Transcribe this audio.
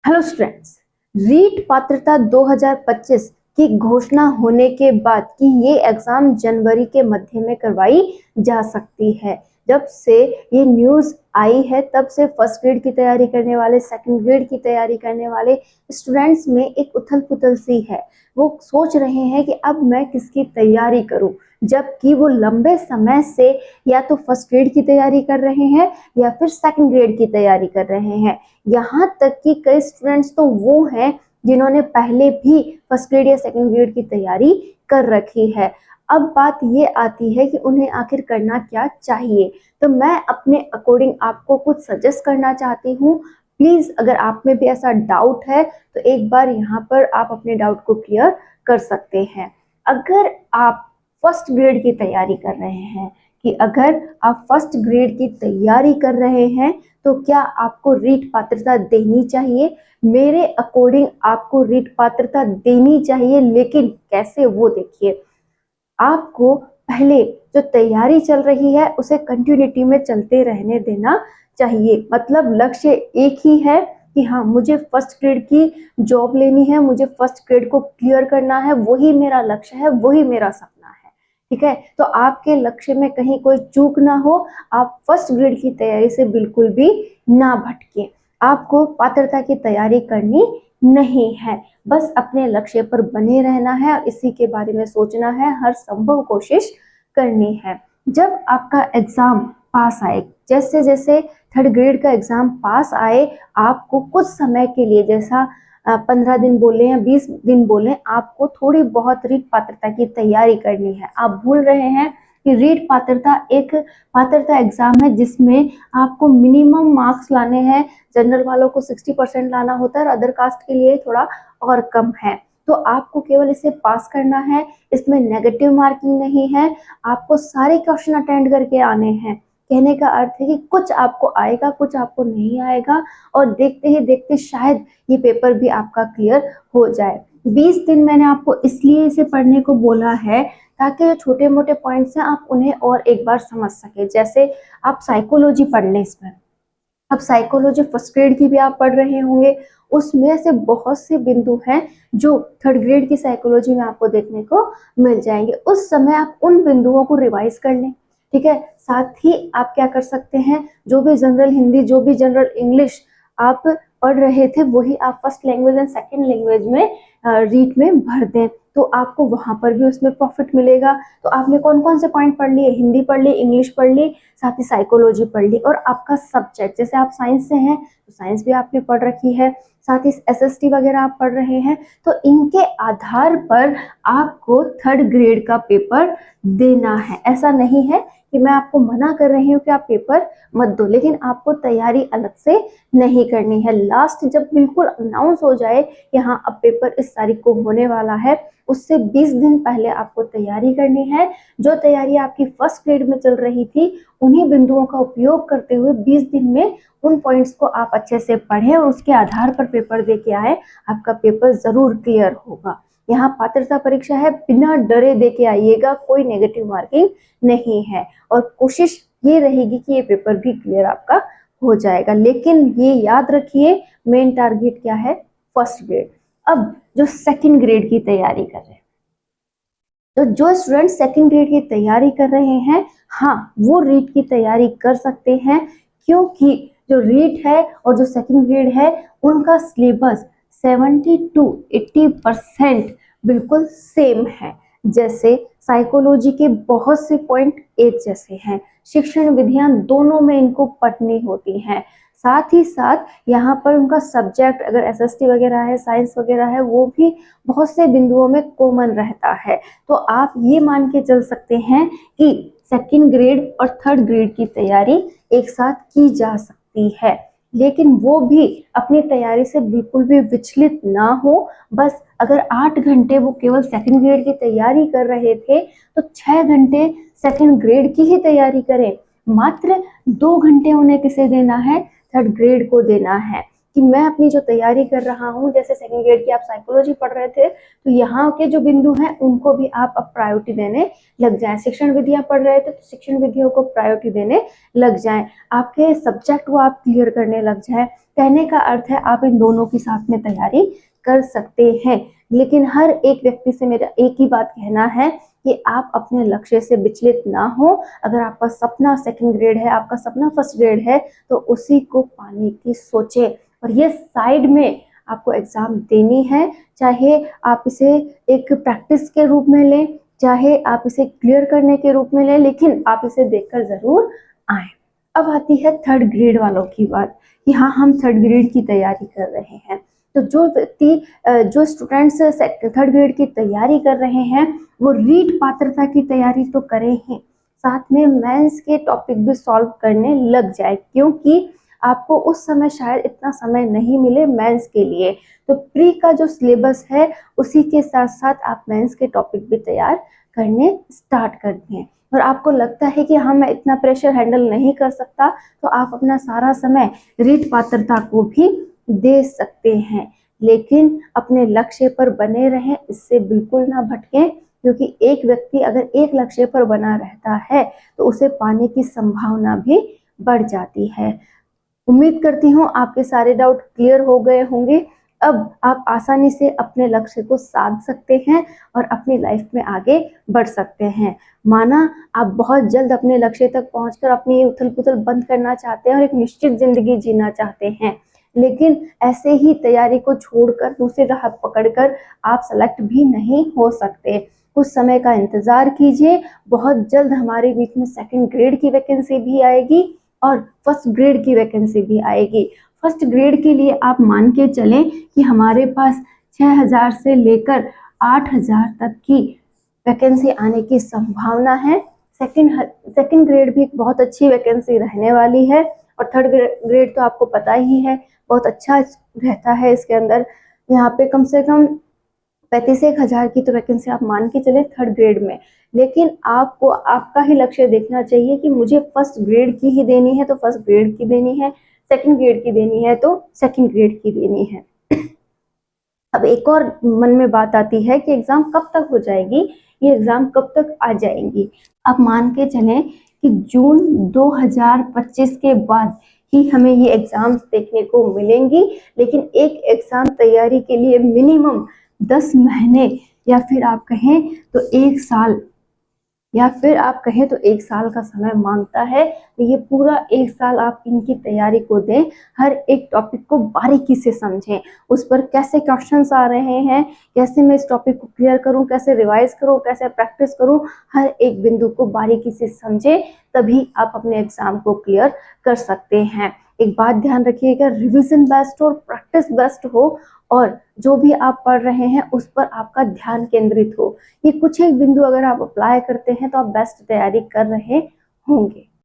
Hello students, REET पात्रता 2025 की घोषणा होने के बाद कि ये एग्जाम जनवरी के मध्य में करवाई जा सकती है। जब से ये न्यूज़ आई है तब से फर्स्ट ग्रेड की तैयारी करने वाले, सेकंड ग्रेड की तैयारी करने वाले स्टूडेंट्स में एक उथल पुथल सी है। वो सोच रहे हैं कि अब मैं किसकी तैयारी करूं, जबकि वो लंबे समय से या तो फर्स्ट ग्रेड की तैयारी कर रहे हैं या फिर सेकंड ग्रेड की तैयारी कर रहे हैं। यहाँ तक कि कई स्टूडेंट्स तो वो हैं जिन्होंने पहले भी फर्स्ट ग्रेड या सेकंड ग्रेड की तैयारी कर रखी है। अब बात ये आती है कि उन्हें आखिर करना क्या चाहिए। तो मैं अपने अकॉर्डिंग आपको कुछ सजेस्ट करना चाहती हूँ। प्लीज अगर आप में भी ऐसा डाउट है तो एक बार यहाँ पर आप अपने डाउट को क्लियर कर सकते हैं। अगर आप फर्स्ट ग्रेड की तैयारी कर रहे हैं अगर आप फर्स्ट ग्रेड की तैयारी कर रहे हैं तो क्या आपको रीट पात्रता देनी चाहिए? मेरे अकॉर्डिंग आपको रीट पात्रता देनी चाहिए, लेकिन कैसे वो देखिए। आपको पहले जो तैयारी चल रही है उसे कंटिन्यूटी में चलते रहने देना चाहिए। मतलब लक्ष्य एक ही है कि हाँ, मुझे फर्स्ट ग्रेड की जॉब लेनी है, मुझे फर्स्ट ग्रेड को क्लियर करना है, वही मेरा लक्ष्य है, वही मेरा सपना है। ठीक है, तो आपके लक्ष्य में कहीं कोई चूक ना हो। आप फर्स्ट ग्रेड की तैयारी से बिल्कुल भी ना भटके। आपको पात्रता की तैयारी करनी नहीं है, बस अपने लक्ष्य पर बने रहना है और इसी के बारे में सोचना है, हर संभव कोशिश करनी है। जब आपका एग्जाम पास आए, जैसे जैसे थर्ड ग्रेड का एग्जाम पास आए, आपको कुछ समय के लिए, जैसा 15 दिन बोले या 20 दिन बोले, आपको थोड़ी बहुत रीट पात्रता की तैयारी करनी है। आप भूल रहे हैं कि रीट पात्रता एक पात्रता एग्जाम है जिसमें आपको मिनिमम मार्क्स लाने हैं। जनरल वालों को 60% लाना होता है और अदर कास्ट के लिए थोड़ा और कम है। तो आपको केवल इसे पास करना है, इसमें नेगेटिव मार्किंग नहीं है। आपको सारे क्वेश्चन अटेंड करके आने हैं। कहने का अर्थ है कि कुछ आपको आएगा, कुछ आपको नहीं आएगा, और देखते ही देखते शायद ये पेपर भी आपका क्लियर हो जाए। 20 दिन मैंने आपको इसलिए इसे पढ़ने को बोला है ताकि जो छोटे मोटे पॉइंट्स हैं आप उन्हें और एक बार समझ सके। जैसे आप साइकोलॉजी पढ़ लें इसमें। अब साइकोलॉजी फर्स्ट ग्रेड की भी आप पढ़ रहे होंगे, उसमें से बहुत से बिंदु हैं जो थर्ड ग्रेड की साइकोलॉजी में आपको देखने को मिल जाएंगे। उस समय आप उन बिंदुओं को रिवाइज कर लें। ठीक है, साथ ही आप क्या कर सकते हैं, जो भी जनरल हिंदी, जो भी जनरल इंग्लिश आप पढ़ रहे थे वही आप first language and second language में रीट में भर दें, तो आपको वहां पर भी उसमें प्रॉफिट मिलेगा। तो आपने कौन कौन से पॉइंट पढ़ लिए? हिंदी पढ़ ली, इंग्लिश पढ़ ली, साथ ही साइकोलॉजी पढ़ ली। और आपका सब्जेक्ट, जैसे आप साइंस से हैं तो साइंस भी आपने पढ़ रखी है, साथ ही एसएसटी वगैरह आप पढ़ रहे हैं, तो इनके आधार पर आपको थर्ड ग्रेड का पेपर देना है। ऐसा नहीं है कि मैं आपको मना कर रही हूँ कि आप पेपर मत दो, लेकिन आपको तैयारी अलग से नहीं करनी है। लास्ट जब बिल्कुल अनाउंस हो जाए कि हाँ अब पेपर इस तारीख को होने वाला है, उससे 20 दिन पहले आपको तैयारी करनी है। जो तैयारी आपकी फर्स्ट ग्रेड में चल रही थी उन्हीं बिंदुओं का उपयोग करते हुए 20 दिन में उन पॉइंट्स को आप अच्छे से पढ़ें और उसके आधार पर पेपर दे के आए। आपका पेपर जरूर क्लियर होगा। यहाँ पात्रता परीक्षा है, बिना डरे दे के आइएगा, कोई नेगेटिव मार्किंग नहीं है, और कोशिश ये रहेगी कि ये पेपर भी क्लियर आपका हो जाएगा। लेकिन ये याद रखिए, मेन टारगेट क्या है? First grade. अब जो सेकंड ग्रेड की तैयारी कर रहे हैं, तो जो स्टूडेंट सेकंड ग्रेड की तैयारी कर रहे हैं, हाँ वो रीट की तैयारी कर सकते हैं, क्योंकि जो रीट है और जो सेकंड ग्रेड है उनका सिलेबस 70 to 80% बिल्कुल सेम है। जैसे साइकोलॉजी के बहुत से पॉइंट एक जैसे हैं, शिक्षण विधियां दोनों में इनको पढ़नी होती हैं। साथ ही साथ यहाँ पर उनका सब्जेक्ट, अगर एसएसटी वगैरह है, साइंस वगैरह है, वो भी बहुत से बिंदुओं में कॉमन रहता है। तो आप ये मान के चल सकते हैं कि सेकंड ग्रेड और थर्ड ग्रेड की तैयारी एक साथ की जा सकती है। लेकिन वो भी अपनी तैयारी से बिल्कुल भी विचलित ना हो। बस अगर 8 घंटे वो केवल सेकंड ग्रेड की तैयारी कर रहे थे तो 6 घंटे सेकंड ग्रेड की ही तैयारी करें। मात्र 2 घंटे उन्हें किसे देना है? थर्ड ग्रेड को देना है। कि मैं अपनी जो तैयारी कर रहा हूँ, जैसे सेकंड ग्रेड की आप साइकोलॉजी पढ़ रहे थे, तो यहाँ के जो बिंदु हैं उनको भी आप अब प्रायोरिटी देने लग जाएं। शिक्षण विधियां पढ़ रहे थे तो शिक्षण विधियों को प्रायोरिटी देने लग जाएं। आपके सब्जेक्ट को आप क्लियर करने लग जाएं। कहने का अर्थ है आप इन दोनों की साथ में तैयारी कर सकते हैं। लेकिन हर एक व्यक्ति से मेरा एक ही बात कहना है कि आप अपने लक्ष्य से विचलित ना हो। अगर आपका सपना सेकंड ग्रेड है, आपका सपना फर्स्ट ग्रेड है, तो उसी को पाने की सोचें। और ये साइड में आपको एग्जाम देनी है, चाहे आप इसे एक प्रैक्टिस के रूप में लें, चाहे आप इसे क्लियर करने के रूप में लें, लेकिन आप इसे देकर जरूर आए। अब आती है थर्ड ग्रेड वालों की बात कि हाँ, हम थर्ड ग्रेड की तैयारी कर रहे हैं। तो जो व्यक्ति जो स्टूडेंट्स थर्ड ग्रेड की तैयारी कर रहे हैं वो रीट पात्रता की तैयारी तो करें ही, साथ में मेंस के टॉपिक भी सॉल्व करने लग जाए, क्योंकि आपको उस समय शायद इतना समय नहीं मिले मेंस के लिए। तो प्री का जो सिलेबस है उसी के साथ साथ आप मेंस के टॉपिक भी तैयार करने स्टार्ट कर दें। और आपको लगता है कि हाँ, मैं इतना प्रेशर हैंडल नहीं कर सकता, तो आप अपना सारा समय रीट पात्रता को भी दे सकते हैं। लेकिन अपने लक्ष्य पर बने रहें, इससे बिल्कुल ना भटकें, क्योंकि एक व्यक्ति अगर एक लक्ष्य पर बना रहता है तो उसे पाने की संभावना भी बढ़ जाती है। उम्मीद करती हूँ आपके सारे डाउट क्लियर हो गए होंगे। अब आप आसानी से अपने लक्ष्य को साध सकते हैं और अपनी लाइफ में आगे बढ़ सकते हैं। माना आप बहुत जल्द अपने लक्ष्य तक पहुंचकर अपनी उथल पुथल बंद करना चाहते हैं और एक निश्चित जिंदगी जीना चाहते हैं, लेकिन ऐसे ही तैयारी को छोड़कर दूसरी राह पकड़कर आप सेलेक्ट भी नहीं हो सकते। कुछ समय का इंतजार कीजिए, बहुत जल्द हमारे बीच में सेकंड ग्रेड की वैकेंसी भी आएगी और फर्स्ट ग्रेड की वैकेंसी भी आएगी। फर्स्ट ग्रेड के लिए आप मान के चलें कि हमारे पास 6000 से लेकर 8000 तक की वैकेंसी आने की संभावना है। सेकंड ग्रेड भी एक बहुत अच्छी वैकेंसी रहने वाली है, और थर्ड ग्रेड तो आपको पता ही है बहुत अच्छा रहता है। इसके अंदर यहाँ पे कम से कम 35,000 की तो वैकेंसी आप मान के चले थर्ड ग्रेड में। लेकिन आपको आपका ही लक्ष्य देखना चाहिए कि मुझे फर्स्ट ग्रेड की ही देनी है तो फर्स्ट ग्रेड की देनी है, सेकंड ग्रेड की देनी है तो सेकंड ग्रेड की देनी है। अब एक और मन में बात आती है कि एग्जाम कब तक हो जाएगी, ये एग्जाम कब तक आ जाएंगी। अब मान के चलें कि जून 2025 के बाद ही हमें ये एग्जाम्स देखने को मिलेंगी, लेकिन एक एग्जाम तैयारी के लिए मिनिमम 10 महीने या फिर आप कहें तो 1 साल का समय मांगता है। तो ये पूरा 1 साल आप इनकी तैयारी को दें, हर एक टॉपिक को बारीकी से समझें, उस पर कैसे क्वेश्चंस आ रहे हैं, कैसे मैं इस टॉपिक को क्लियर करूं, कैसे रिवाइज करूं, कैसे प्रैक्टिस करूं, हर एक बिंदु को बारीकी से समझें, तभी आप अपने एग्जाम को क्लियर कर सकते हैं। एक बात ध्यान रखिएगा, रिविजन बेस्ट हो, प्रैक्टिस बेस्ट हो, और जो भी आप पढ़ रहे हैं उस पर आपका ध्यान केंद्रित हो। ये कुछ एक बिंदु अगर आप अप्लाई करते हैं तो आप बेस्ट तैयारी कर रहे होंगे।